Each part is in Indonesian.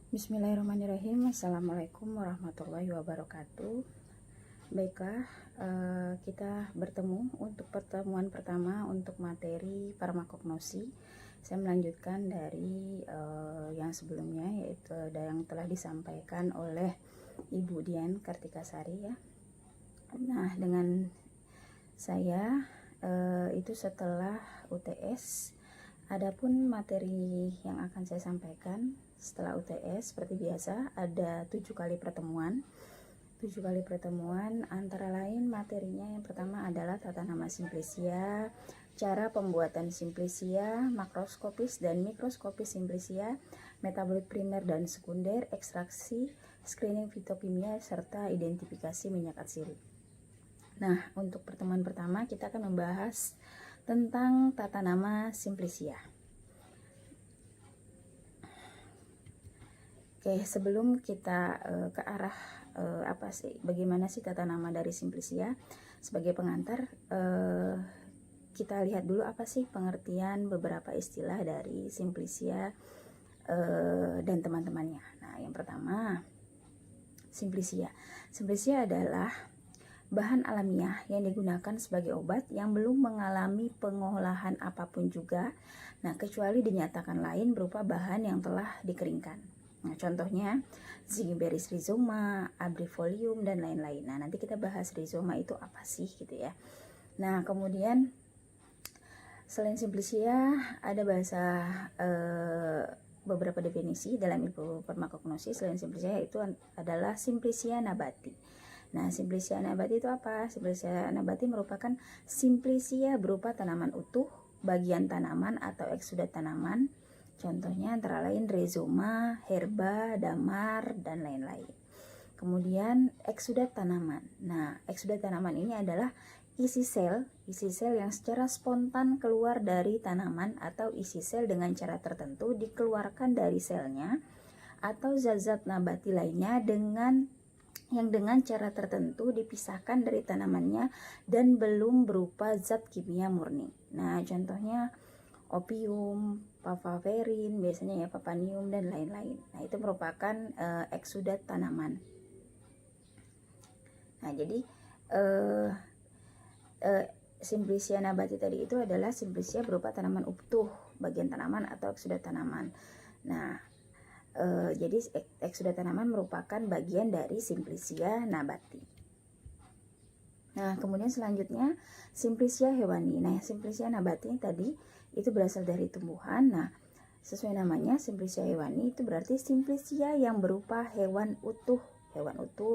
Bismillahirrahmanirrahim. Assalamualaikum warahmatullahi wabarakatuh. Baiklah, kita bertemu untuk pertemuan pertama untuk materi farmakognosi. Saya melanjutkan dari yang sebelumnya, yaitu yang telah disampaikan oleh Ibu Dian Kartikasari ya. Nah, dengan saya itu setelah UTS. Adapun materi yang akan saya sampaikan setelah UTS seperti biasa ada 7 kali pertemuan. 7 kali pertemuan antara lain materinya yang pertama adalah tata nama Simplicia, cara pembuatan Simplicia, makroskopis dan mikroskopis Simplicia, metabolit primer dan sekunder, ekstraksi, screening fitokimia, serta identifikasi minyak atsiri. Nah, untuk pertemuan pertama kita akan membahas tentang tata nama Simplicia. Oke, sebelum kita ke arah bagaimana sih tata nama dari Simplicia, sebagai pengantar kita lihat dulu apa sih pengertian beberapa istilah dari Simplicia dan teman-temannya. Nah, yang pertama, Simplicia. Simplicia adalah bahan alamiah yang digunakan sebagai obat yang belum mengalami pengolahan apapun juga, nah kecuali dinyatakan lain berupa bahan yang telah dikeringkan. Nah, contohnya Zingiberis rhizoma, abrifolium, dan lain-lain. Nah, nanti kita bahas rhizoma itu apa sih gitu ya. Nah, kemudian selain Simplicia ada beberapa definisi dalam ilmu farmakognosis. Selain Simplicia itu adalah Simplicia nabati. Nah, Simplicia nabati itu apa? Simplicia nabati merupakan Simplicia berupa tanaman utuh, bagian tanaman atau eksudat tanaman. Contohnya antara lain rhizoma, herba, damar, dan lain-lain. Kemudian eksudat tanaman. Nah, eksudat tanaman ini adalah isi sel yang secara spontan keluar dari tanaman atau isi sel dengan cara tertentu dikeluarkan dari selnya atau zat-zat nabati lainnya dengan cara tertentu dipisahkan dari tanamannya dan belum berupa zat kimia murni. Nah, contohnya opium, papaverin, biasanya ya papanium, dan lain-lain. Nah, itu merupakan eksudat tanaman. Nah, jadi Simplicia nabati tadi itu adalah Simplicia berupa tanaman utuh, bagian tanaman atau eksudat tanaman. Nah, jadi eksudat tanaman merupakan bagian dari Simplicia nabati. Nah, kemudian selanjutnya Simplicia hewani. Nah, Simplicia nabati tadi itu berasal dari tumbuhan. Nah, sesuai namanya Simplicia hewani itu berarti Simplicia yang berupa hewan utuh,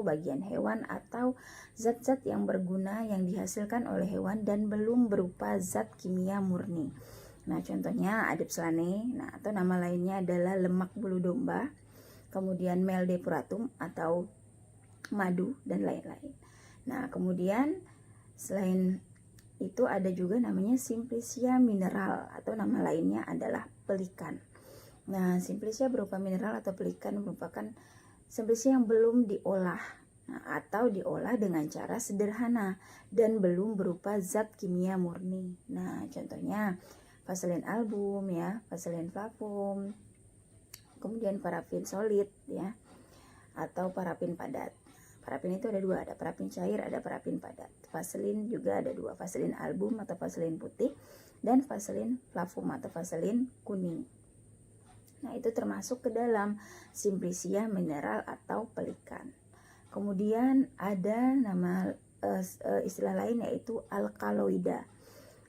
bagian hewan atau zat-zat yang berguna yang dihasilkan oleh hewan dan belum berupa zat kimia murni. Nah, contohnya Adepslane, nah atau nama lainnya adalah lemak bulu domba, kemudian Meldepuratum atau madu, dan lain-lain. Nah, kemudian selain itu ada juga namanya Simplicia mineral atau nama lainnya adalah pelikan. Nah, Simplicia berupa mineral atau pelikan merupakan Simplicia yang belum diolah, atau diolah dengan cara sederhana dan belum berupa zat kimia murni. Nah, contohnya Vaseline album ya, Vaseline flavum, kemudian parafin solid ya, atau parafin padat. Parafin itu ada dua, ada parafin cair, ada parafin padat. Vaseline juga ada dua, Vaseline album atau Vaseline putih, dan Vaseline flavum atau Vaseline kuning. Nah, itu termasuk ke dalam Simplicia mineral atau pelikan. Kemudian ada nama istilah lain yaitu alkaloida.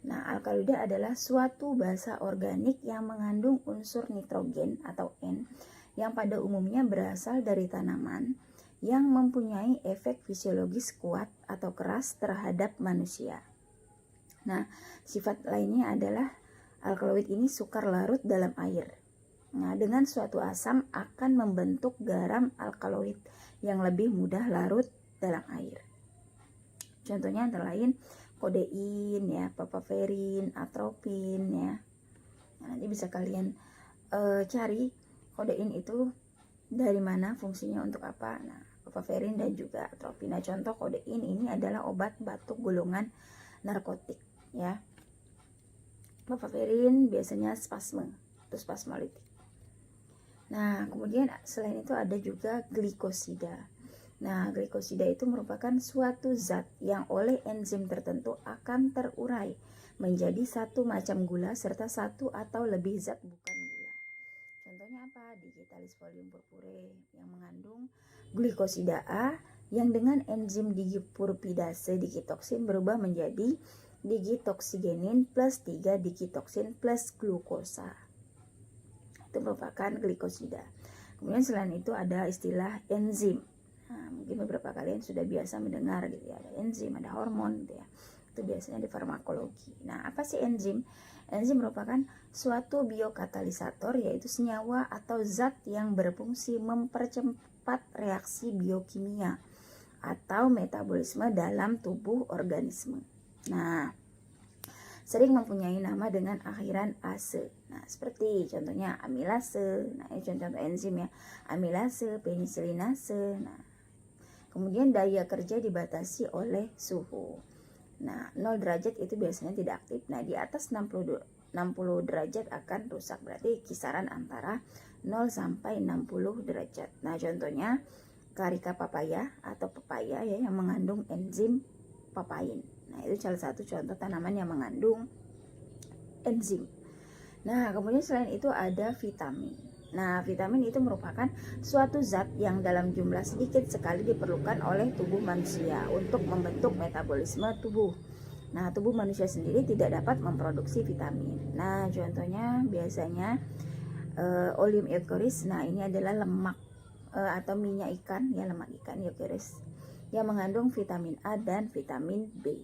Nah, alkaloida adalah suatu basa organik yang mengandung unsur nitrogen atau N yang pada umumnya berasal dari tanaman yang mempunyai efek fisiologis kuat atau keras terhadap manusia. Nah, sifat lainnya adalah alkaloid ini sukar larut dalam air. Nah, dengan suatu asam akan membentuk garam alkaloid yang lebih mudah larut dalam air. Contohnya antara lain kodein ya, papaverin, atropin ya. Nah, nanti bisa kalian cari kodein itu dari mana, fungsinya untuk apa. Nah, papaverin dan juga atropin. Nah, contoh kodein ini adalah obat batuk golongan narkotik ya. Papaverin biasanya spasme atau spasmolitik. Nah, kemudian selain itu ada juga glikosida. Nah, glikosida itu merupakan suatu zat yang oleh enzim tertentu akan terurai menjadi satu macam gula serta satu atau lebih zat bukan gula. Contohnya apa? Digitalis folium purpurea yang mengandung glikosida A yang dengan enzim digipurpidase digitoksin berubah menjadi digitoksigenin plus 3 digitoksin plus glukosa. Itu merupakan glikosida. Kemudian selain itu ada istilah enzim. Nah, mungkin beberapa kalian sudah biasa mendengar gitu ya, ada enzim, ada hormon gitu ya. Itu biasanya di farmakologi. Nah, apa sih enzim? Enzim merupakan suatu biokatalisator, yaitu senyawa atau zat yang berfungsi mempercepat reaksi biokimia atau metabolisme dalam tubuh organisme. Nah, sering mempunyai nama dengan akhiran ase. Nah, seperti contohnya amilase. Nah, ini contoh enzim ya. Amilase, penisilinase. Nah, kemudian daya kerja dibatasi oleh suhu. Nah, 0 derajat itu biasanya tidak aktif. Nah, di atas 60 derajat akan rusak. Berarti kisaran antara 0 sampai 60 derajat. Nah, contohnya karika papaya atau pepaya ya yang mengandung enzim papain. Nah, itu salah satu contoh tanaman yang mengandung enzim. Nah, kemudian selain itu ada vitamin. Nah, vitamin itu merupakan suatu zat yang dalam jumlah sedikit sekali diperlukan oleh tubuh manusia untuk membentuk metabolisme tubuh. Nah, tubuh manusia sendiri tidak dapat memproduksi vitamin. Nah, contohnya biasanya Oleum eucharis. Nah, ini adalah lemak atau minyak ikan ya, lemak ikan eucharis yang mengandung vitamin A dan vitamin B.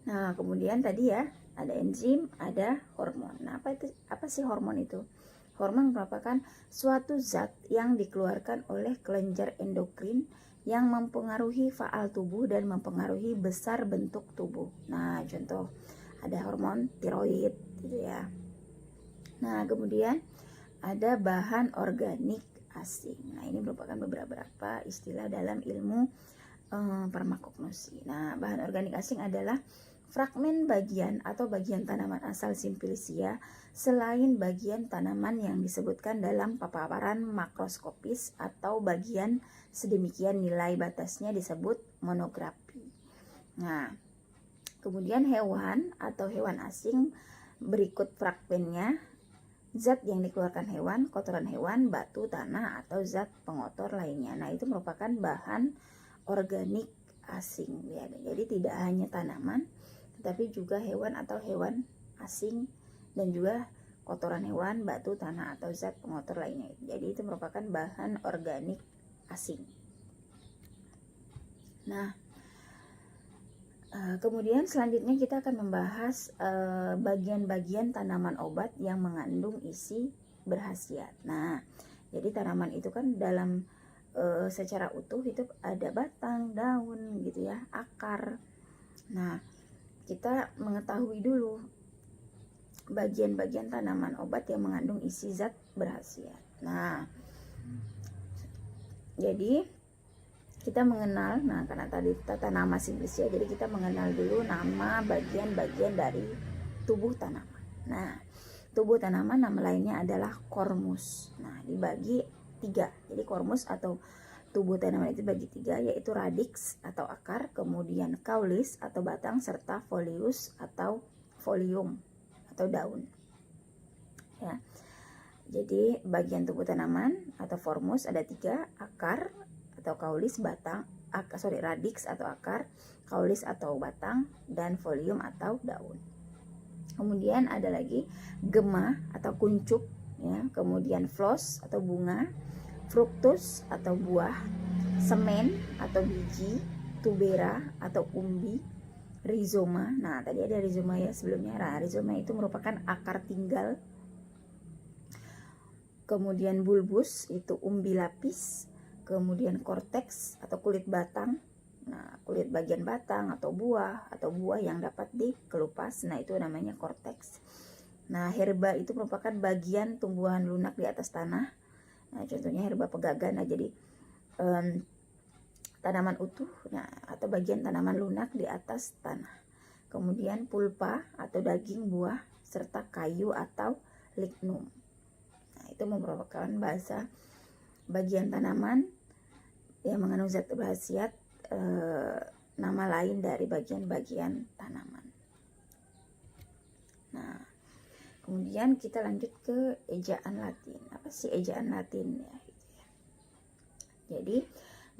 Nah, kemudian tadi ya ada enzim, ada hormon. Nah, apa sih hormon itu? Hormon merupakan suatu zat yang dikeluarkan oleh kelenjar endokrin yang mempengaruhi faal tubuh dan mempengaruhi besar bentuk tubuh. Nah, contoh ada hormon tiroid gitu ya. Nah, kemudian ada bahan organik asing. Nah, ini merupakan beberapa istilah dalam ilmu farmakognosi. Nah, bahan organik asing adalah fragmen bagian atau bagian tanaman asal Simplicia selain bagian tanaman yang disebutkan dalam paparan makroskopis atau bagian sedemikian nilai batasnya disebut monografi. Nah, kemudian hewan atau hewan asing berikut fragmennya: zat yang dikeluarkan hewan, kotoran hewan, batu, tanah, atau zat pengotor lainnya. Nah, itu merupakan bahan organik asing ya. Jadi tidak hanya tanaman, tetapi juga hewan atau hewan asing dan juga kotoran hewan, batu, tanah, atau zat pengotor lainnya. Jadi itu merupakan bahan organik asing. Nah, kemudian selanjutnya kita akan membahas bagian-bagian tanaman obat yang mengandung isi berkhasiat. Nah, jadi tanaman itu kan dalam secara utuh itu ada batang, daun gitu ya, akar. Nah, kita mengetahui dulu bagian-bagian tanaman obat yang mengandung isi zat berkhasiat. Nah, jadi kita mengenal, nah karena tadi tata nama Simplicia, jadi kita mengenal dulu nama bagian-bagian dari tubuh tanaman. Nah, tubuh tanaman nama lainnya adalah kormus. Nah, dibagi 3. Jadi kormus atau tubuh tanaman itu bagi 3, yaitu radix atau akar, kemudian caulis atau batang, serta folius atau folium atau daun. Ya. Jadi bagian tubuh tanaman atau formus ada 3, akar atau caulis, batang, radix atau akar, caulis atau batang, dan folium atau daun. Kemudian ada lagi gema atau kuncup, ya. Kemudian flos atau bunga, fructus atau buah, semen atau biji, tubera atau umbi, rizoma. Nah, tadi ada rizoma ya sebelumnya. Nah, rizoma itu merupakan akar tinggal. Kemudian bulbus itu umbi lapis. Kemudian korteks atau kulit batang. Nah, kulit bagian batang atau buah yang dapat dikelupas. Nah, itu namanya korteks. Nah, herba itu merupakan bagian tumbuhan lunak di atas tanah. Nah, contohnya herba pegagan. Nah, jadi tanaman utuh, nah, atau bagian tanaman lunak di atas tanah. Kemudian pulpa atau daging buah, serta kayu atau lignum. itu merupakan bahasa bagian tanaman yang mengandung zat berkhasiat, nama lain dari bagian-bagian tanaman. Nah, kemudian kita lanjut ke ejaan Latin. Apa sih ejaan Latin ya? Jadi,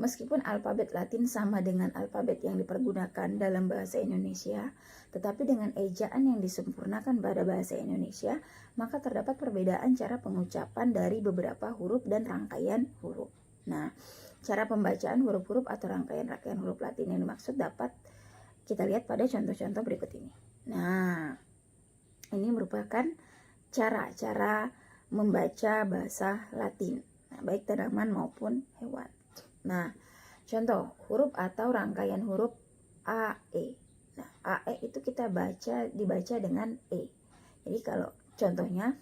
meskipun alfabet Latin sama dengan alfabet yang dipergunakan dalam bahasa Indonesia, tetapi dengan ejaan yang disempurnakan pada bahasa Indonesia, maka terdapat perbedaan cara pengucapan dari beberapa huruf dan rangkaian huruf. Nah, cara pembacaan huruf-huruf atau rangkaian-rangkaian huruf Latin yang dimaksud dapat kita lihat pada contoh-contoh berikut ini. Nah, ini merupakan cara-cara membaca bahasa Latin, nah, baik tanaman maupun hewan. Nah, contoh huruf atau rangkaian huruf AE. Nah, AE itu kita dibaca dengan E. Jadi kalau contohnya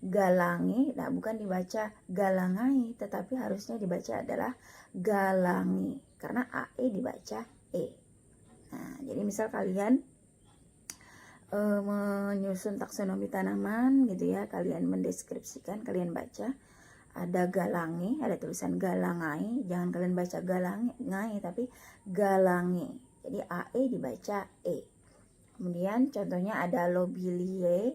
galangi, nah bukan dibaca galangai, tetapi harusnya dibaca adalah galangi, karena AE dibaca E. Nah, jadi misal kalian menyusun taksonomi tanaman gitu ya, kalian mendeskripsikan, kalian baca ada galangi, ada tulisan galangai, jangan kalian baca galangai tapi galangi, jadi AE dibaca E. Kemudian contohnya ada lobelie,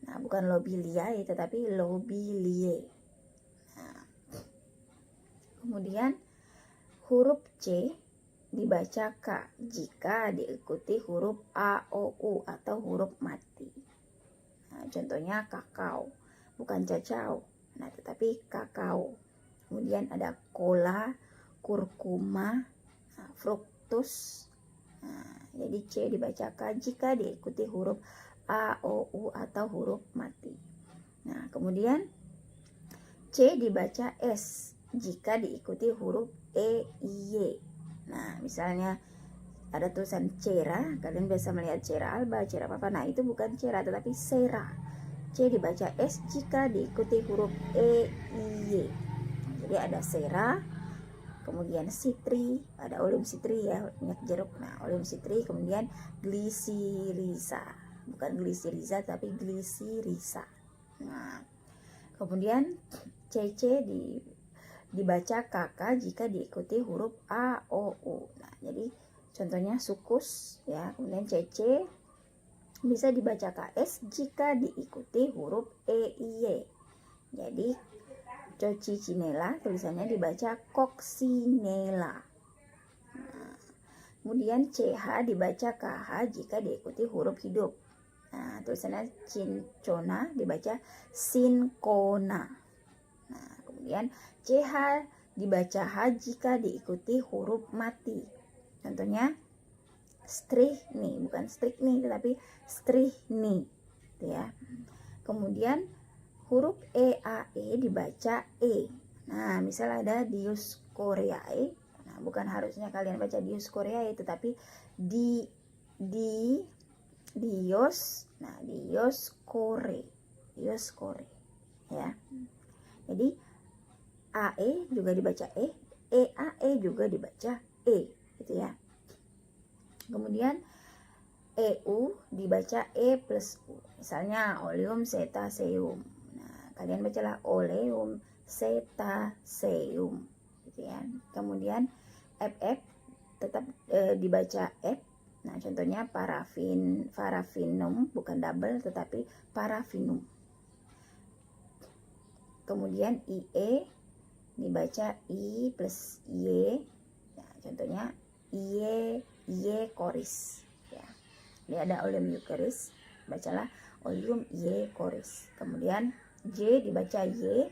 nah bukan lobeliae tetapi lobelie. Nah, kemudian huruf C dibaca K jika diikuti huruf A, O, U atau huruf mati. Nah, contohnya kakao, bukan cacao, nah tetapi kakao. Kemudian ada cola, kurkuma, nah, fruktus. Nah, jadi C dibaca K jika diikuti huruf A, O, U atau huruf mati. Nah, kemudian C dibaca S jika diikuti huruf E, I, Y. Nah, misalnya ada tulisan cera, kalian bisa melihat cera alba, cera apa? Nah, itu bukan cera tetapi sera. C dibaca S jika diikuti huruf E, I, Y. Jadi ada sera, kemudian citri, ada oleum citri ya, minyak jeruk. Nah, oleum citri, kemudian glisirisa, bukan glisiriza tapi glisirisa. Nah, kemudian CC dibaca KK jika diikuti huruf A, O, U. Nah, jadi contohnya sukus ya, kemudian CC bisa dibaca KS jika diikuti huruf E, I, Y. Jadi coccinella tulisannya dibaca coccinella. Nah, kemudian CH dibaca KH jika diikuti huruf hidup. Nah, tulisannya cincona dibaca cincona. Nah, kemudian CH dibaca H jika diikuti huruf mati. Contohnya strihni, bukan strikni tetapi strihni, gitu ya. Kemudian huruf EAE dibaca E. Nah, misal ada Dioscoreae. Nah, bukan harusnya kalian baca Dioscoreae tetapi Dios. Nah, Dioscore ya. Jadi AE juga dibaca E, EAE juga dibaca E, gitu ya. Kemudian EU dibaca E plus U. Misalnya oleum cetaceum. Nah, kalian bacalah oleum cetaceum, gitu ya. Kemudian FF tetap dibaca F. Nah, contohnya parafinum, bukan double tetapi parafinum. Kemudian IE dibaca I plus Y. Nah, contohnya IE coris ya. Ini ada oleum eucharis, bacalah oleum IE coris. Kemudian J dibaca Y,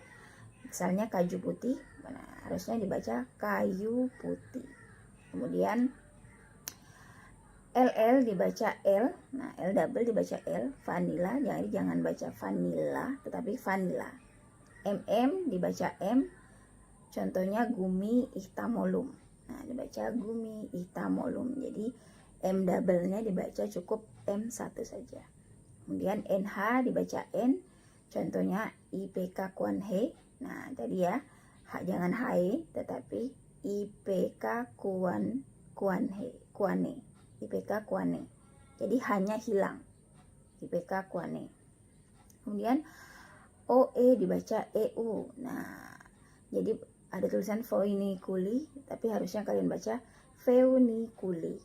misalnya kaju putih, nah, harusnya dibaca kayu putih. Kemudian LL dibaca L, nah L double dibaca L. Vanilla, jangan baca vanilla tetapi vanilla. MM dibaca M, contohnya gumi ihtamolum. Nah, dibaca gumi ihtamolum. Jadi M double-nya dibaca cukup M1 saja. Kemudian NH dibaca N, contohnya IPK Kuanhe. Nah, tadi ya, jangan Hae tetapi IPK Kuane. IPK Kuane. Jadi hanya hilang. IPK Kuane. Kemudian OE dibaca EU. Nah, jadi ada tulisan Voiniculi, tapi harusnya kalian baca Feuniculi.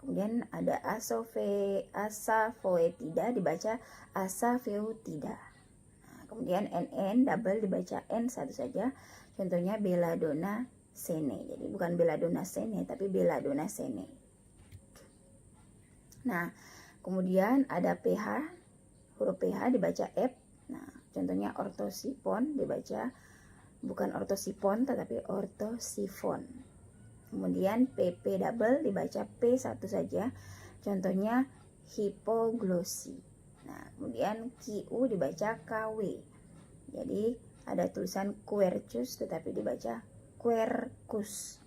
Kemudian ada Asafoetida dibaca Asafoetida. Nah, kemudian NN double dibaca N satu saja. Contohnya Belladonna sene. Jadi bukan Belladonna sene tapi Belladonna sene. Nah, kemudian ada PH. Huruf PH dibaca F. Nah, contohnya ortosipon dibaca bukan ortosipon tetapi ortosifon. Kemudian PP double dibaca P satu saja. Contohnya hipoglosi. Nah, kemudian QU dibaca KW. Jadi ada tulisan quercus tetapi dibaca quercus.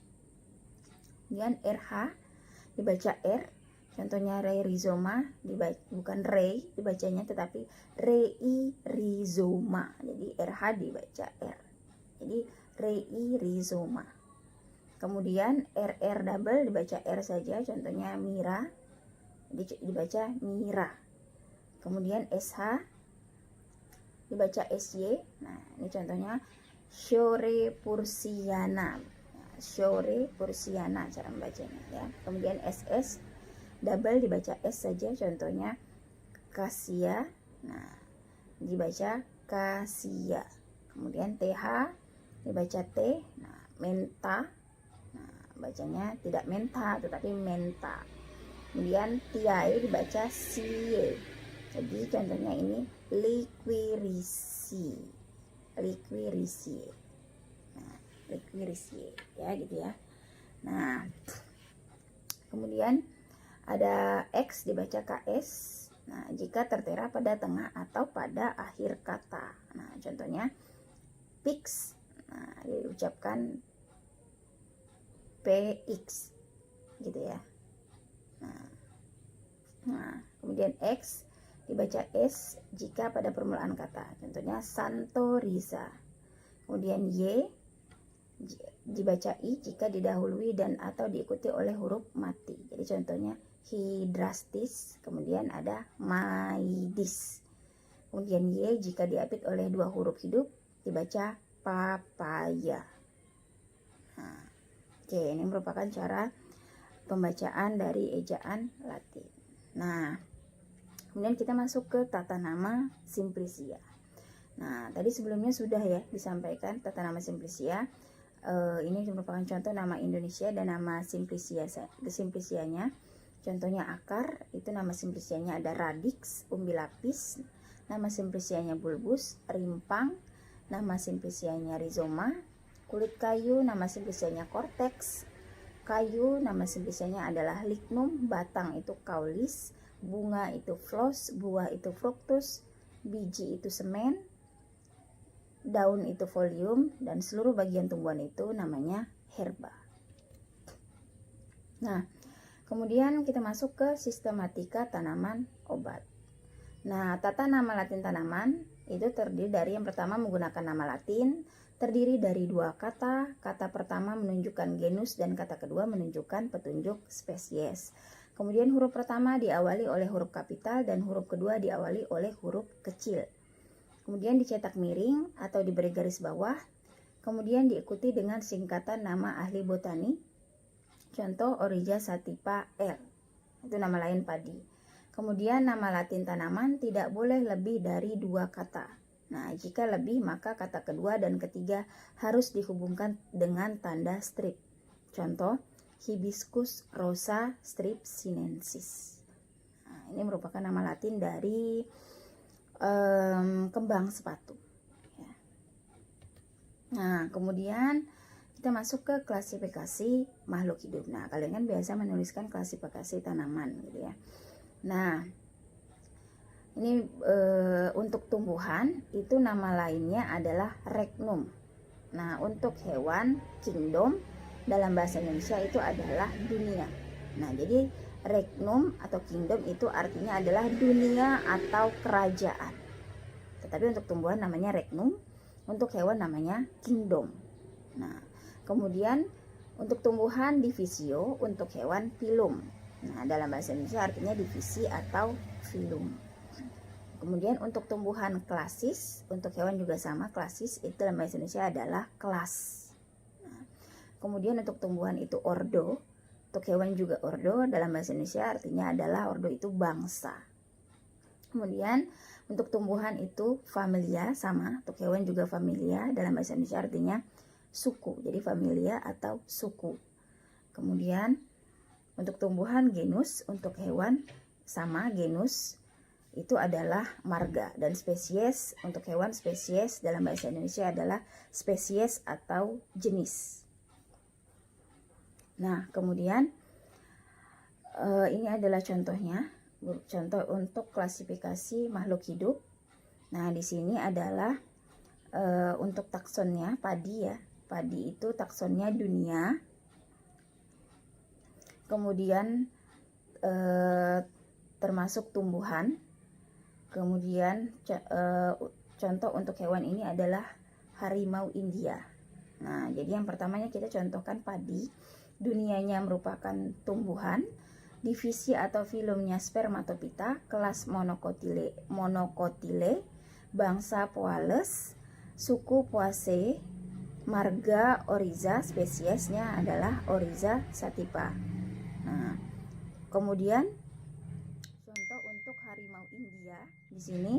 Kemudian RH dibaca R. Contohnya rhizoma dibaca bukan rei dibacanya tetapi rhizoma. Jadi RH dibaca R. Jadi rhizoma. Kemudian RR double dibaca R saja, contohnya Mira, dibaca Mira. Kemudian SH dibaca SY. Nah, ini contohnya Shore Pursiana. Shore Pursiana cara membacanya ya. Kemudian SS double dibaca S saja, contohnya Kasia. Nah, dibaca Kasia. Kemudian TH dibaca T. Nah, menta. Bacanya tidak menta tetapi menta. Kemudian tiae dibaca sie. Jadi contohnya ini liquirisi. Nah, liquirisi ya gitu ya. Nah, kemudian ada X dibaca KS. Nah, jika tertera pada tengah atau pada akhir kata. Nah, contohnya pix. Nah, diucapkan PX gitu ya. Nah, kemudian X dibaca S jika pada permulaan kata. Contohnya Santorisa. Kemudian Y dibaca I jika didahului dan atau diikuti oleh huruf mati. Jadi contohnya Hydrastis. Kemudian ada Maidis. Kemudian Y jika diapit oleh dua huruf hidup dibaca papaya. Nah, oke, ini merupakan cara pembacaan dari ejaan Latin. Nah, kemudian kita masuk ke tata nama Simplicia. Nah, tadi sebelumnya sudah ya disampaikan tata nama Simplicia. Ini merupakan contoh nama Indonesia dan nama Simplicianya. Contohnya akar, itu nama Simplicianya ada radix, umbi lapis. Nama Simplicianya bulbus, rimpang. Nama Simplicianya rhizoma. Kulit kayu nama simplicianya cortex. Kayu nama simplicianya adalah lignum. Batang itu caulis. Bunga itu flos. Buah itu fructus. Biji itu semen. Daun itu folium. Dan seluruh bagian tumbuhan itu namanya herba. Nah, kemudian kita masuk ke sistematika tanaman obat. Nah, tata nama Latin tanaman itu terdiri dari yang pertama menggunakan nama Latin. Terdiri dari dua kata. Kata pertama menunjukkan genus dan kata kedua menunjukkan petunjuk spesies. Kemudian huruf pertama diawali oleh huruf kapital dan huruf kedua diawali oleh huruf kecil. Kemudian dicetak miring atau diberi garis bawah. Kemudian diikuti dengan singkatan nama ahli botani. Contoh Origia sativa L. Itu nama lain padi. Kemudian nama Latin tanaman tidak boleh lebih dari dua kata. Nah, jika lebih maka kata kedua dan ketiga harus dihubungkan dengan tanda strip. Contoh, Hibiscus rosa strip sinensis. Nah, ini merupakan nama Latin dari kembang sepatu. Ya. Nah, kemudian kita masuk ke klasifikasi makhluk hidup. Nah, kalian kan biasa menuliskan klasifikasi tanaman gitu ya. Nah, ini untuk tumbuhan itu nama lainnya adalah regnum. Nah, untuk hewan kingdom dalam bahasa Indonesia itu adalah dunia. Nah, jadi regnum atau kingdom itu artinya adalah dunia atau kerajaan. Tetapi untuk tumbuhan namanya regnum, untuk hewan namanya kingdom. Nah, kemudian untuk tumbuhan divisio, untuk hewan filum. Nah, dalam bahasa Indonesia artinya divisi atau filum. Kemudian untuk tumbuhan klasis, untuk hewan juga sama, klasis itu dalam bahasa Indonesia adalah kelas. Nah, kemudian untuk tumbuhan itu ordo, untuk hewan juga ordo, dalam bahasa Indonesia artinya adalah ordo itu bangsa. Kemudian untuk tumbuhan itu familia, sama, untuk hewan juga familia, dalam bahasa Indonesia artinya suku, jadi familia atau suku. Kemudian untuk tumbuhan genus, untuk hewan sama, genus itu adalah marga, dan spesies untuk hewan, spesies dalam bahasa Indonesia adalah spesies atau jenis. Nah, kemudian ini adalah contohnya, contoh untuk klasifikasi makhluk hidup. Nah, di sini adalah untuk taksonnya padi ya. Padi itu taksonnya dunia. Kemudian termasuk tumbuhan. Kemudian contoh untuk hewan ini adalah harimau India. Nah, jadi yang pertamanya kita contohkan padi. Dunianya merupakan tumbuhan. Divisi atau filumnya Spermatophyta, kelas Monocotyle, bangsa Poales, suku Poaceae, marga Oryza, spesiesnya adalah Oryza sativa. Nah, kemudian contoh untuk harimau India, di sini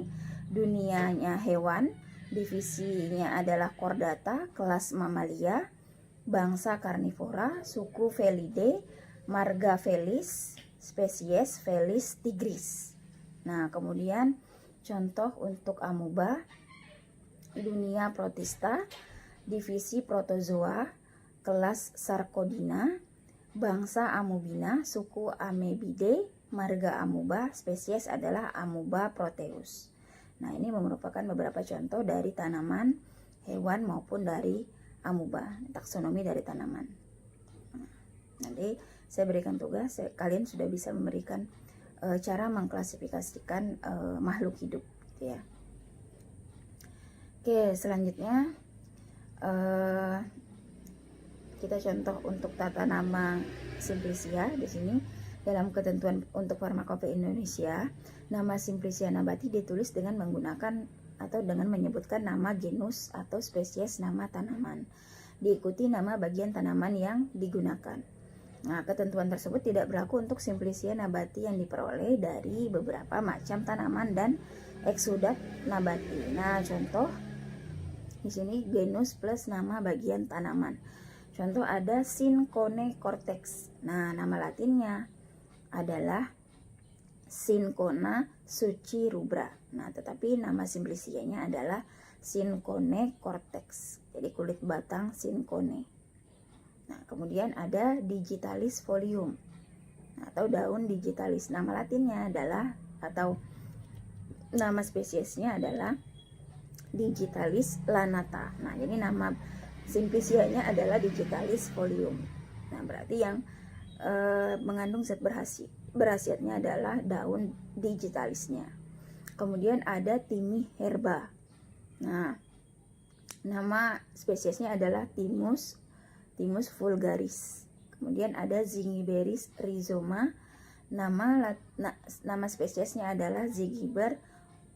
dunianya hewan, divisinya adalah Chordata, kelas Mamalia, bangsa Karnivora, suku Felidae, marga Felis, spesies Felis tigris. Nah, kemudian contoh untuk amoeba, dunia Protista, divisi Protozoa, kelas Sarcodina, bangsa Amobina, suku Amoebidae, marga amoeba, spesies adalah Amoeba proteus. Nah, ini merupakan beberapa contoh dari tanaman, hewan maupun dari amoeba, taksonomi dari tanaman. Nanti saya berikan tugas, kalian sudah bisa memberikan cara mengklasifikasikan makhluk hidup, gitu ya. Oke, selanjutnya kita contoh untuk tata nama Simplicia. Di sini dalam ketentuan untuk Farmakope Indonesia, nama Simplicia nabati ditulis dengan menggunakan atau dengan menyebutkan nama genus atau spesies nama tanaman, diikuti nama bagian tanaman yang digunakan. Nah, ketentuan tersebut tidak berlaku untuk Simplicia nabati yang diperoleh dari beberapa macam tanaman dan eksudat nabati. Nah, contoh di sini genus plus nama bagian tanaman. Contoh ada Cinchona cortex. Nah, nama latinnya adalah Cinchona suchirubra. Nah, tetapi nama Simplicianya adalah Cinchona cortex. Jadi kulit batang Cinchona. Nah, kemudian ada Digitalis folium atau daun digitalis. Nama latinnya adalah atau nama spesiesnya adalah Digitalis lanata. Nah, jadi nama Simplicianya adalah Digitalis folium. Nah, berarti yang mengandung zat berkhasiatnya adalah daun digitalisnya. Kemudian ada Thymi herba. Nah, nama spesiesnya adalah Thymus vulgaris. Kemudian ada Zingiberis rhizoma. Nama spesiesnya adalah Zygiber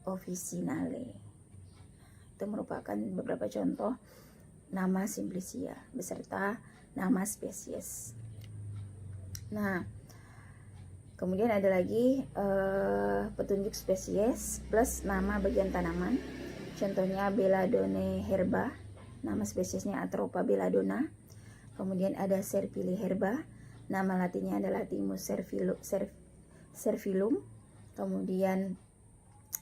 officinale. Itu merupakan beberapa contoh nama Simplicia beserta nama spesies. Nah, kemudian ada lagi petunjuk spesies plus nama bagian tanaman. Contohnya Belladonna herba, nama spesiesnya Atropa belladonna. Kemudian ada Serpili herba, nama latinnya adalah Thymus servilum. Kemudian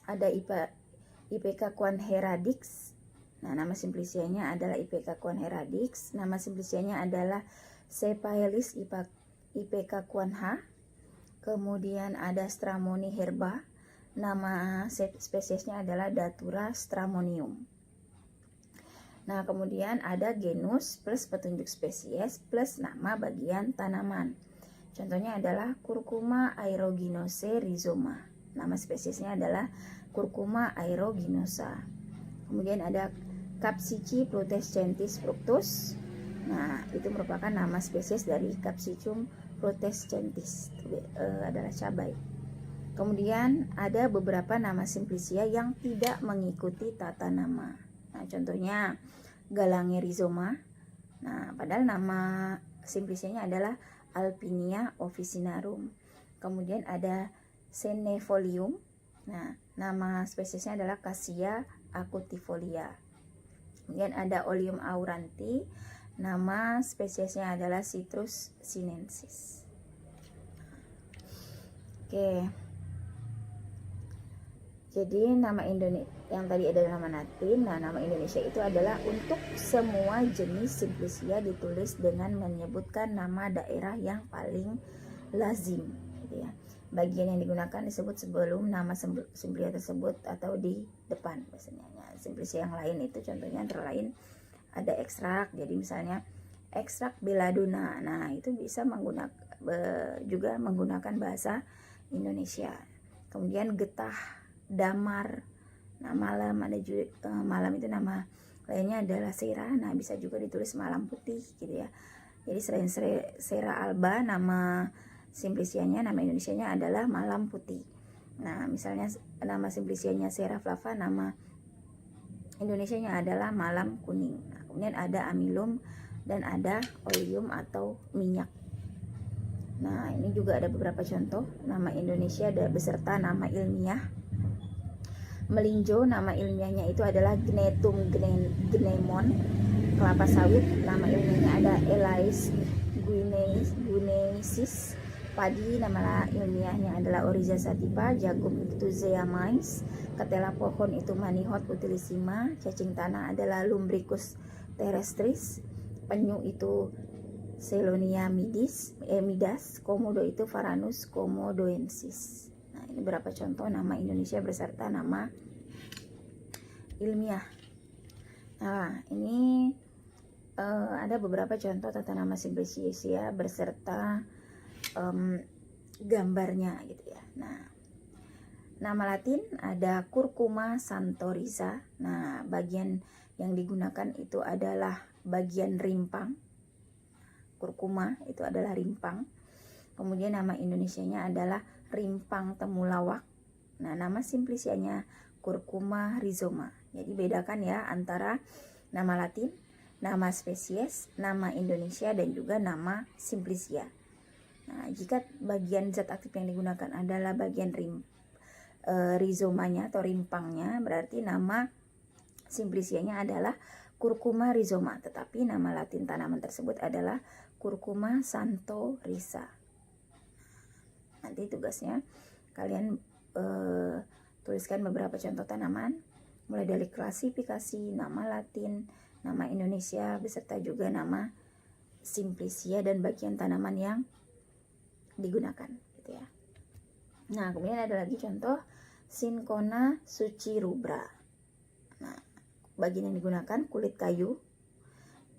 ada IPK Quanheradix. Nah, nama Simplicianya adalah IPK Quanheradix. Nama Simplicianya adalah Cepaelis IPK Quanha. Kemudian ada Stramoni herba. Nama spesiesnya adalah Datura stramonium. Nah, kemudian ada genus plus petunjuk spesies plus nama bagian tanaman. Contohnya adalah Curcuma aeruginosa rhizoma. Nama spesiesnya adalah Curcuma aeruginosa. Kemudian ada Capsici protescentis fructus. Nah, itu merupakan nama spesies dari Capsicum protescentis, adalah cabai. Kemudian ada beberapa nama simplicia yang tidak mengikuti tata nama. Nah, contohnya Galangerizoma. Nah, padahal nama simplicianya adalah Alpinia officinarum. Kemudian ada Senefolium. Nah, nama spesiesnya adalah Cassia acutifolia. Kemudian ada Oleum auranti. Nama spesiesnya adalah Citrus sinensis. Oke. Jadi nama Indonesia yang tadi ada nama Latin, nah nama Indonesia itu adalah untuk semua jenis simplicia ditulis dengan menyebutkan nama daerah yang paling lazim, gitu ya. Bagian yang digunakan disebut sebelum nama simplicia tersebut atau di depan biasanya. Nah, simplicia yang lain itu contohnya antara lain ada ekstrak, jadi misalnya ekstrak belladonna. Nah, itu bisa juga menggunakan bahasa Indonesia. Kemudian getah, damar. Nah, malam ada juga malam itu nama lainnya adalah sera. Nah, bisa juga ditulis malam putih gitu ya. Jadi selain sera alba, nama simplicianya, nama Indonesianya adalah malam putih. Nah, misalnya nama simplicianya sera flava, nama Indonesianya adalah malam kuning. Nah, kemudian ada amilum dan ada oleum atau minyak. Nah, ini juga ada beberapa contoh nama Indonesia beserta nama ilmiah. Melinjo, nama ilmiahnya itu adalah Gnetum gnemon. Kelapa sawit, nama ilmiahnya ada Elais guineensis. Padi, nama ilmiahnya adalah Oryza sativa. Jagung itu Zea mais. Ketela pohon itu Manihot utilissima. Cacing tanah adalah Lumbricus terrestris. Penyu itu Selonia midas. Komodo itu Varanus komodoensis. Nah, ini beberapa contoh nama Indonesia beserta nama ilmiah. Nah, ini ada beberapa contoh tata nama simplicia beserta gambarnya gitu ya. Nah, nama Latin ada Curcuma santoriza. Nah, bagian yang digunakan itu adalah bagian rimpang. Curcuma itu adalah rimpang. Kemudian nama Indonesianya adalah rimpang temulawak. Nah, nama simplicianya Curcuma rhizoma. Jadi bedakan ya antara nama Latin, nama spesies, nama Indonesia, dan juga nama simplicia. Nah, jika bagian zat aktif yang digunakan adalah bagian rhizomanya atau rimpangnya, berarti nama simplicianya adalah Curcuma rhizoma, tetapi nama Latin tanaman tersebut adalah Curcuma santoriza. Nanti tugasnya kalian tuliskan beberapa contoh tanaman, mulai dari klasifikasi, nama Latin, nama Indonesia, beserta juga nama simplicia dan bagian tanaman yang digunakan, gitu ya. Nah, kemudian ada lagi contoh Cinchona sucirubra. Nah, bagian yang digunakan kulit kayu.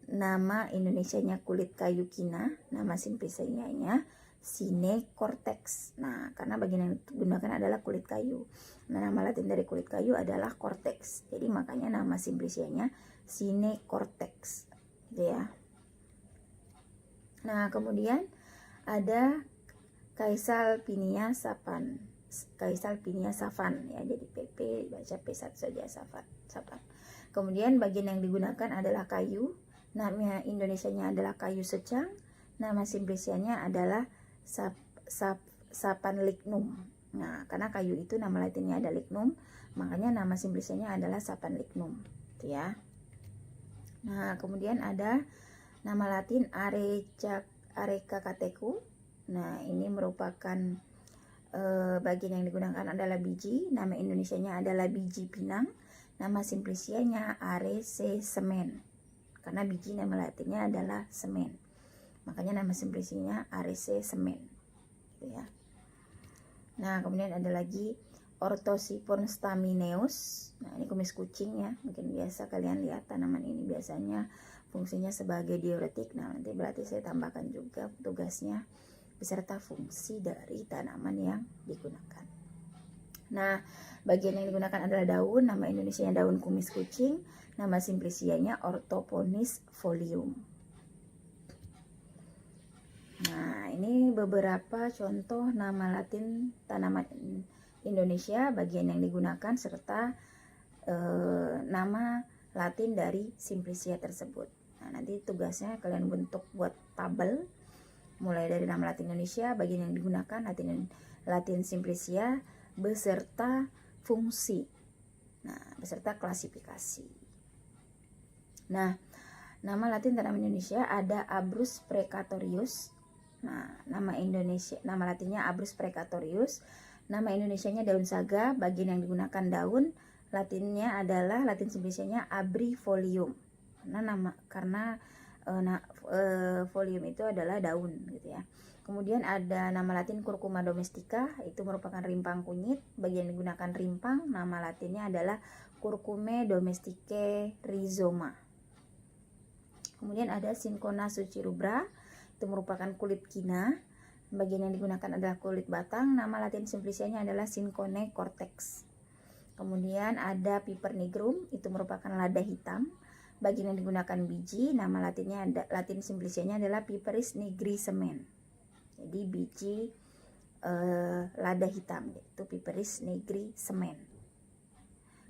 Nama Indonesianya kulit kayu kina, nama simplicianya Cinecortex. Nah, karena bagian yang digunakan adalah kulit kayu. Nah, nama Latin dari kulit kayu adalah cortex. Jadi makanya nama simplicianya Cinecortex, gitu ya. Nah, kemudian ada Caesalpinia savan. Caesalpinia savan ya, jadi PP baca P1 saja, savan. Kemudian bagian yang digunakan adalah kayu. Nama Indonesianya adalah kayu secang. Nama simplicianya adalah Sapan lignum. Nah, karena kayu itu nama Latinnya ada lignum, makanya nama simplicianya adalah Sapan lignum, gitu ya. Nah, kemudian ada nama Latin Areca catechu. Nah, ini merupakan bagian yang digunakan adalah biji. Nama Indonesianya adalah biji pinang. Nama simplicianya Arece semen. Karena biji nama Latinnya adalah semen. Makanya nama simplicianya Arece semen, gitu ya. Nah, kemudian ada lagi Orthosipon stamineus. Nah, ini kumis kucing ya. Mungkin biasa kalian lihat tanaman ini biasanya fungsinya sebagai diuretik. Nah, nanti berarti saya tambahkan juga tugasnya beserta fungsi dari tanaman yang digunakan. Nah, bagian yang digunakan adalah daun. Nama Indonesianya daun kumis kucing. Nama simplicianya Orthoponis folium. Nah, ini beberapa contoh nama Latin tanaman Indonesia, bagian yang digunakan, serta nama Latin dari Simplicia tersebut. Nah, nanti tugasnya kalian bentuk buat tabel, mulai dari nama Latin Indonesia, bagian yang digunakan, Latin Simplicia, beserta fungsi, nah, beserta klasifikasi. Nah, nama Latin tanaman Indonesia ada Abrus precatorius. Nah, nama Latinnya Abrus precatorius. Nama Indonesianya daun saga, bagian yang digunakan daun. Latin simplicianya abrifolium. Karena folium itu adalah daun gitu ya. Kemudian ada nama Latin Curcuma domestica, itu merupakan rimpang kunyit, bagian yang digunakan rimpang. Nama Latinnya adalah Curcume domestique rhizoma. Kemudian ada Cinchona succirubra, itu merupakan kulit kina, bagian yang digunakan adalah kulit batang. Nama Latin simplicianya adalah Cinchona cortex. Kemudian ada Piper nigrum, itu merupakan lada hitam, bagian yang digunakan biji. Nama Latin simplicianya adalah Piperis nigrisemen. Jadi biji lada hitam, yaitu Piperis nigrisemen.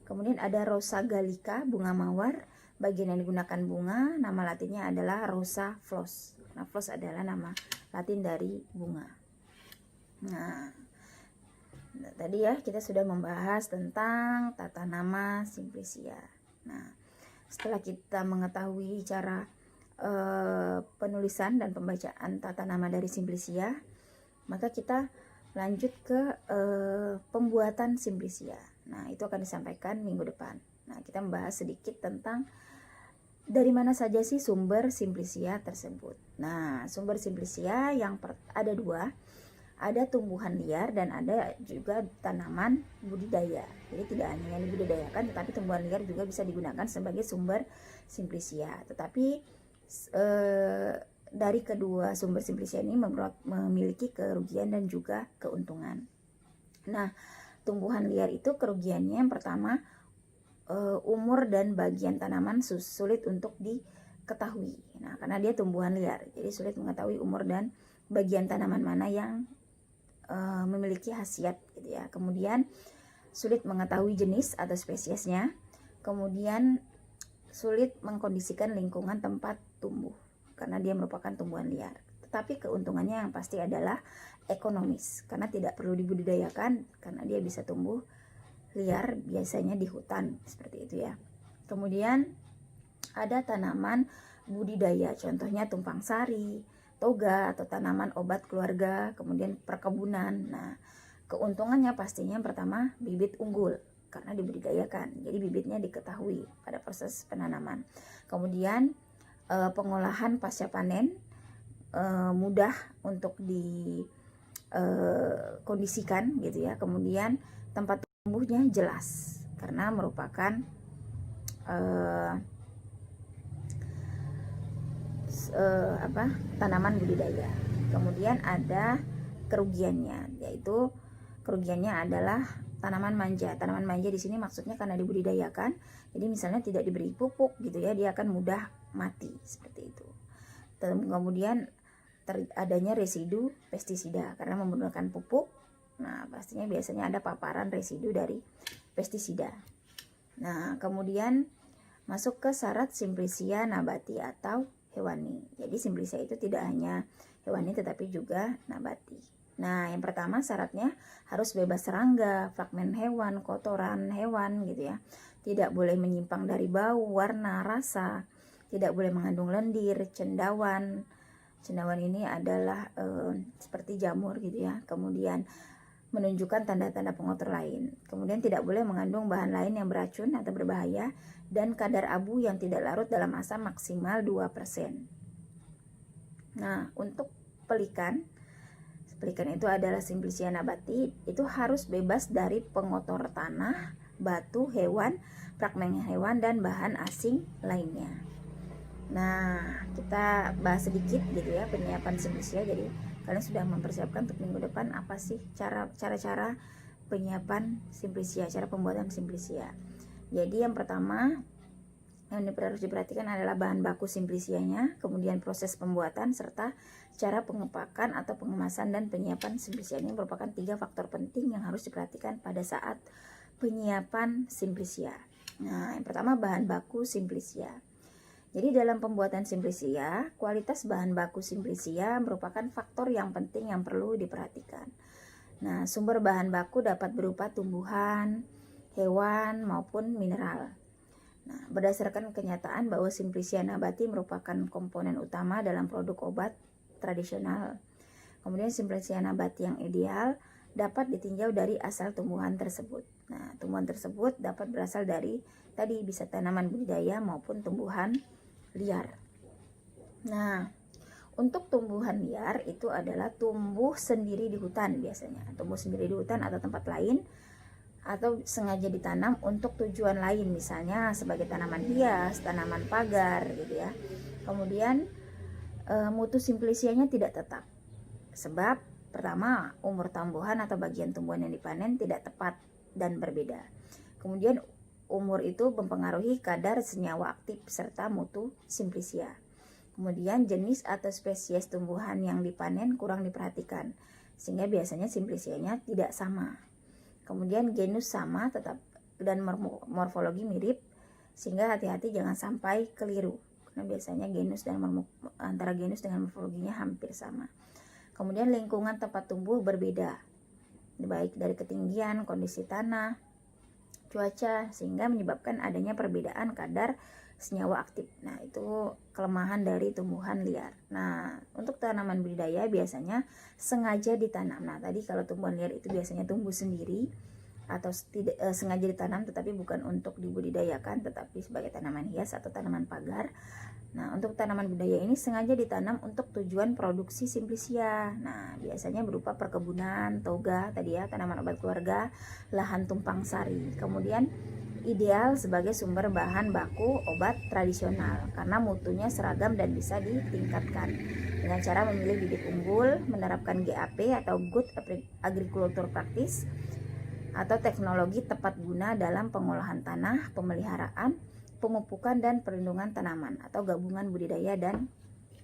Kemudian ada Rosa gallica, bunga mawar, bagian yang digunakan bunga. Nama Latinnya adalah Rosa flos. Nah, flos adalah nama Latin dari bunga. Nah, tadi ya kita sudah membahas tentang tata nama Simplicia. Nah, setelah kita mengetahui cara penulisan dan pembacaan tata nama dari Simplicia, maka kita lanjut ke pembuatan Simplicia. Nah, itu akan disampaikan minggu depan. Nah, kita membahas sedikit tentang dari mana saja sih sumber Simplicia tersebut. Nah, sumber Simplicia ada dua. Ada tumbuhan liar dan ada juga tanaman budidaya. Jadi tidak hanya yang dibudidayakan, tetapi tumbuhan liar juga bisa digunakan sebagai sumber Simplicia. Tetapi dari kedua sumber Simplicia ini memiliki kerugian dan juga keuntungan. Nah, tumbuhan liar itu kerugiannya yang pertama, umur dan bagian tanaman sulit untuk diketahui. Nah, karena dia tumbuhan liar, jadi sulit mengetahui umur dan bagian tanaman mana yang memiliki khasiat gitu ya. Kemudian sulit mengetahui jenis atau spesiesnya. Kemudian sulit mengkondisikan lingkungan tempat tumbuh karena dia merupakan tumbuhan liar. Tetapi keuntungannya yang pasti adalah ekonomis, karena tidak perlu dibudidayakan karena dia bisa tumbuh liar, biasanya di hutan seperti itu ya. Kemudian ada tanaman budidaya, contohnya tumpang sari, toga, atau tanaman obat keluarga, kemudian perkebunan. Nah, keuntungannya pastinya yang pertama bibit unggul karena dibudidayakan, jadi bibitnya diketahui pada proses penanaman. Kemudian pengolahan pasca panen mudah untuk dikondisikan gitu ya. Kemudian tempat tumbuhnya jelas karena merupakan tanaman budidaya. Kemudian ada kerugiannya, yaitu kerugiannya adalah tanaman manja. Tanaman manja di sini maksudnya karena dibudidayakan, jadi misalnya tidak diberi pupuk gitu ya, dia akan mudah mati seperti itu. Kemudian adanya residu pestisida karena menggunakan pupuk. Nah, pastinya biasanya ada paparan residu dari pestisida. Nah, kemudian masuk ke syarat Simplicia nabati atau hewani. Jadi Simplicia itu tidak hanya hewani tetapi juga nabati. Nah, yang pertama syaratnya harus bebas serangga, fragmen hewan, kotoran hewan gitu ya. Tidak boleh menyimpang dari bau, warna, rasa. Tidak boleh mengandung lendir, cendawan. Cendawan ini adalah seperti jamur gitu ya. Kemudian menunjukkan tanda-tanda pengotor lain. Kemudian tidak boleh mengandung bahan lain yang beracun atau berbahaya, dan kadar abu yang tidak larut dalam asam maksimal 2%. Nah, untuk pelikan itu adalah Simplicia nabati, itu harus bebas dari pengotor tanah, batu, hewan, fragmen hewan, dan bahan asing lainnya. Nah, kita bahas sedikit gitu ya penyiapan Simplicia. Jadi kalian sudah mempersiapkan untuk minggu depan apa sih cara-cara penyiapan Simplicia, cara pembuatan Simplicia. Jadi yang pertama Yang harus diperhatikan adalah bahan baku simplicianya, kemudian proses pembuatan, serta cara pengepakan atau pengemasan dan penyiapan simplicia. Ini merupakan 3 faktor penting yang harus diperhatikan pada saat penyiapan simplicia. Nah, yang pertama bahan baku simplicia. Jadi dalam pembuatan simplicia, kualitas bahan baku simplicia merupakan faktor yang penting yang perlu diperhatikan. Nah, sumber bahan baku dapat berupa tumbuhan, hewan, maupun mineral. Nah, berdasarkan kenyataan bahwa simplicia nabati merupakan komponen utama dalam produk obat tradisional. Kemudian simplicia nabati yang ideal dapat ditinjau dari asal tumbuhan tersebut. Nah, tumbuhan tersebut dapat berasal dari tadi bisa tanaman budidaya maupun tumbuhan liar. Nah, untuk tumbuhan liar itu adalah tumbuh sendiri di hutan biasanya. Tumbuh sendiri di hutan atau tempat lain, atau sengaja ditanam untuk tujuan lain, misalnya sebagai tanaman hias, tanaman pagar gitu ya. Kemudian mutu simplicianya tidak tetap. Sebab pertama, umur tumbuhan atau bagian tumbuhan yang dipanen tidak tepat dan berbeda. Kemudian umur itu mempengaruhi kadar senyawa aktif serta mutu simplicia. Kemudian jenis atau spesies tumbuhan yang dipanen kurang diperhatikan, sehingga biasanya simplicianya tidak sama. Kemudian genus sama tetap dan morfologi mirip, sehingga hati-hati jangan sampai keliru karena biasanya genus dan antara genus dengan morfologinya hampir sama. Kemudian lingkungan tempat tumbuh berbeda, baik dari ketinggian, kondisi tanah, cuaca, sehingga menyebabkan adanya perbedaan kadar senyawa aktif. Nah, itu kelemahan dari tumbuhan liar. Nah, untuk tanaman budidaya biasanya sengaja ditanam. Nah, tadi kalau tumbuhan liar itu biasanya tumbuh sendiri atau tidak sengaja ditanam tetapi bukan untuk dibudidayakan, tetapi sebagai tanaman hias atau tanaman pagar. Nah, untuk tanaman budidaya ini sengaja ditanam untuk tujuan produksi simplicia. Nah, biasanya berupa perkebunan, toga, tadi ya, tanaman obat keluarga, lahan tumpang sari. Kemudian ideal sebagai sumber bahan baku obat tradisional karena mutunya seragam dan bisa ditingkatkan dengan cara memilih bibit unggul, menerapkan GAP atau Good Agriculture Practice atau teknologi tepat guna dalam pengolahan tanah, pemeliharaan, pemupukan dan perlindungan tanaman atau gabungan budidaya dan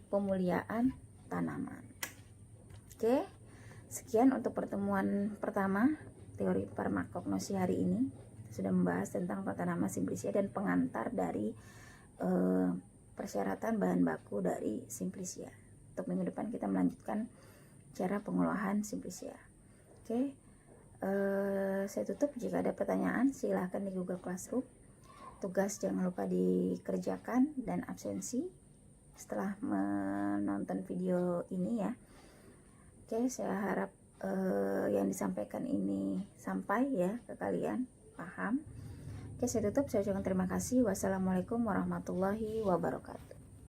pemuliaan tanaman. Oke, sekian untuk pertemuan pertama teori farmakognosi hari ini. Sudah membahas tentang tanaman simplicia dan pengantar dari persyaratan bahan baku dari simplicia. Untuk minggu depan kita melanjutkan cara pengolahan simplicia. Oke, saya tutup. Jika ada pertanyaan silahkan di Google Classroom. Tugas jangan lupa dikerjakan dan absensi setelah menonton video ini ya. Oke, saya harap yang disampaikan ini sampai ya ke kalian, paham. Oke, saya tutup. Saya ucapkan terima kasih. Wassalamualaikum warahmatullahi wabarakatuh.